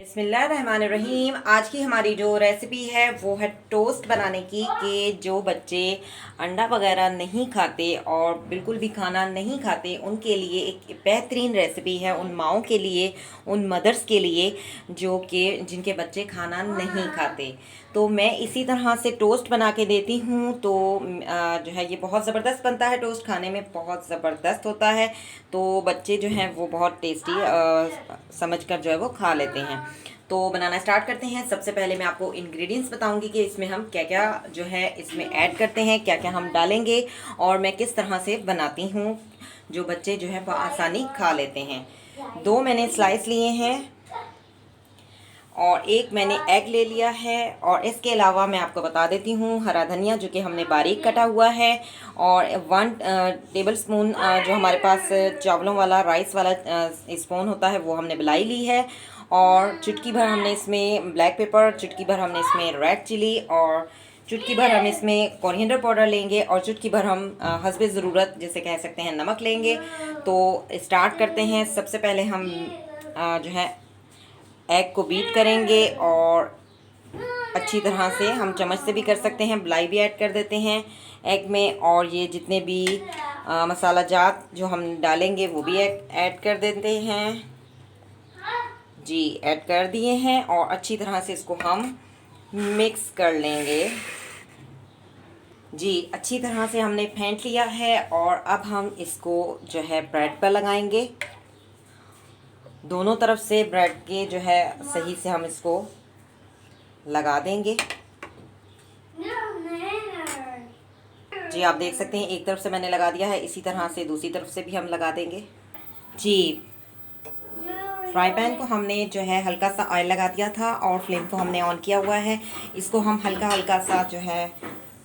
बिस्मिल्लाहिर्रहमानिर्रहीम। आज की हमारी जो रेसिपी है वो है टोस्ट बनाने की। कि जो बच्चे अंडा वगैरह नहीं खाते और बिल्कुल भी खाना नहीं खाते उनके लिए एक बेहतरीन रेसिपी है। उन माओं के लिए, उन मदर्स के लिए जो कि जिनके बच्चे खाना नहीं खाते। तो मैं इसी तरह से टोस्ट बना के देती हूँ। तो जो है ये बहुत ज़बरदस्त बनता है, टोस्ट खाने में बहुत ज़बरदस्त होता है। तो बच्चे जो हैं वो बहुत टेस्टी समझकर जो है वो खा लेते हैं। तो बनाना स्टार्ट करते हैं। सबसे पहले मैं आपको इंग्रेडिएंट्स बताऊंगी कि इसमें हम क्या क्या जो है इसमें ऐड करते हैं, क्या क्या हम डालेंगे और मैं किस तरह से बनाती हूँ जो बच्चे जो है आसानी खा लेते हैं। 2 मैंने स्लाइस लिए हैं और 1 मैंने एग ले लिया है। और इसके अलावा मैं आपको बता देती हूँ हरा धनिया जो कि हमने बारीक कटा हुआ है। और 1 टेबल स्पून जो हमारे पास चावलों वाला राइस वाला स्पून होता है वो हमने मिलाई ली है। और चुटकी भर हमने इसमें ब्लैक पेपर, चुटकी भर हमने इसमें रेड चिली और चुटकी भर हम इसमें कोरिएंडर पाउडर लेंगे और चुटकी भर हम हस्बे ज़रूरत जैसे कह सकते हैं नमक लेंगे। तो स्टार्ट करते हैं। सबसे पहले हम जो है एग को बीट करेंगे और अच्छी तरह से हम चम्मच से भी कर सकते हैं, मलाई भी ऐड कर देते हैं एग में। और ये जितने भी मसाला जात जो हम डालेंगे वो भी ऐड कर देते हैं। जी ऐड कर दिए हैं और अच्छी तरह से इसको हम मिक्स कर लेंगे। जी अच्छी तरह से हमने फेंट लिया है और अब हम इसको जो है ब्रेड पर लगाएंगे। दोनों तरफ से ब्रेड के जो है सही से हम इसको लगा देंगे। जी आप देख सकते हैं एक तरफ से मैंने लगा दिया है, इसी तरह से दूसरी तरफ से भी हम लगा देंगे। जी फ्राई पैन को हमने जो है हल्का सा ऑयल लगा दिया था और फ्लेम को हमने ऑन किया हुआ है। इसको हम हल्का हल्का सा जो है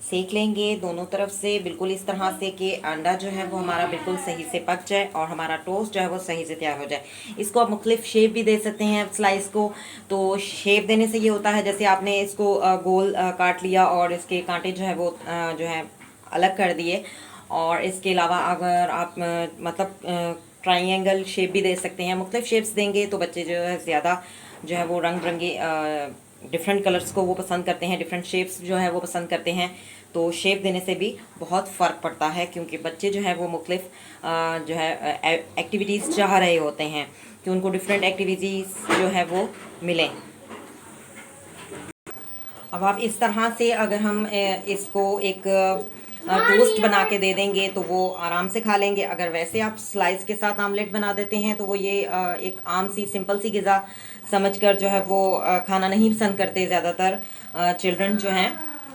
सेक लेंगे दोनों तरफ से, बिल्कुल इस तरह से कि अंडा जो है वो हमारा बिल्कुल सही से पक जाए और हमारा टोस्ट जो है वो सही से तैयार हो जाए। इसको आप मुख्तलिफ शेप भी दे सकते हैं स्लाइस को। तो शेप देने से ये होता है जैसे आपने इसको गोल काट लिया और इसके कांटे जो है वो जो है अलग कर दिए। और इसके अलावा अगर आप मतलब ट्राइंगल शेप भी दे सकते हैं। मुख्तलिफ शेप्स देंगे तो बच्चे जो है ज़्यादा जो है वो रंग बिरंगे डिफरेंट कलर्स को वो पसंद करते हैं, डिफरेंट शेप्स जो है वो पसंद करते हैं। तो शेप देने से भी बहुत फ़र्क पड़ता है क्योंकि बच्चे जो है वो मुख्तलिफ जो है एक्टिविटीज़ चाह रहे होते हैं कि उनको डिफरेंट एक्टिविटीज़ जो है वो मिलें। अब आप इस तरह से अगर हम इसको एक टोस्ट बना के दे देंगे तो वो आराम से खा लेंगे। अगर वैसे आप स्लाइस के साथ आमलेट बना देते हैं तो वो ये एक आम सी सिंपल सी ग़िज़ा समझकर जो है वो खाना नहीं पसंद करते ज़्यादातर चिल्ड्रन जो हैं।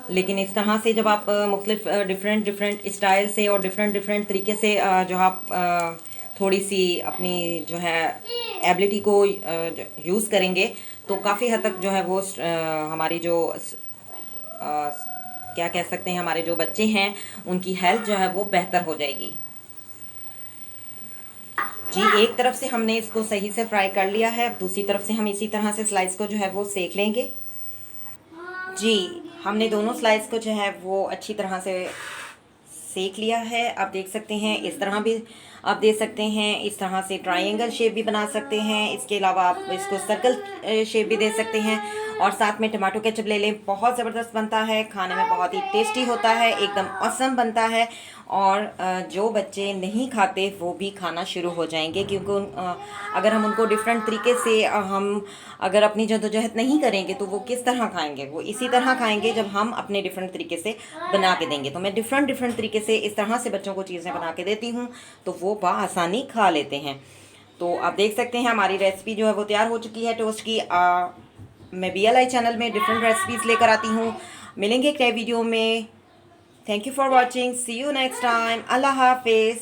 लेकिन इस तरह से जब आप मुख्तलिफ डिफरेंट स्टाइल से और डिफरेंट तरीके से जो आप थोड़ी सी अपनी जो है एबिलिटी को यूज़ करेंगे तो काफ़ी हद तक जो है वो हमारी जो क्या कह सकते हैं हमारे जो बच्चे हैं उनकी हेल्थ जो है वो बेहतर हो जाएगी। जी एक तरफ से हमने इसको सही से फ्राई कर लिया है, दूसरी तरफ से हम इसी तरह से स्लाइस को जो है वो सेक लेंगे। जी हमने दोनों स्लाइस को जो है वो अच्छी तरह से सेक लिया है। आप देख सकते हैं इस तरह भी आप दे सकते हैं, इस तरह से ट्रायंगल शेप भी बना सकते हैं। इसके अलावा आप इसको सर्कल शेप भी दे सकते हैं। और साथ में टमाटो केचप ले लें, बहुत ज़बरदस्त बनता है, खाने में बहुत ही टेस्टी होता है, एकदम ऑसम बनता है। और जो बच्चे नहीं खाते वो भी खाना शुरू हो जाएंगे क्योंकि अगर हम उनको डिफरेंट तरीके से हम अगर अपनी जद्दोजहद नहीं करेंगे तो वो किस तरह खाएंगे, वो इसी तरह खाएंगे जब हम अपने डिफरेंट तरीके से बना के देंगे। तो मैं डिफरेंट तरीके से इस तरह से बच्चों को चीज़ें बना के देती हूँ तो वो बआसानी खा लेते हैं। तो आप देख सकते हैं हमारी रेसिपी जो है वो तैयार हो चुकी है टोस्ट की। मैं BLI चैनल में डिफरेंट रेसिपीज़ लेकर आती हूँ। मिलेंगे एक नए वीडियो में। Thank you for watching, see you next time, अल्लाह हाफिज़।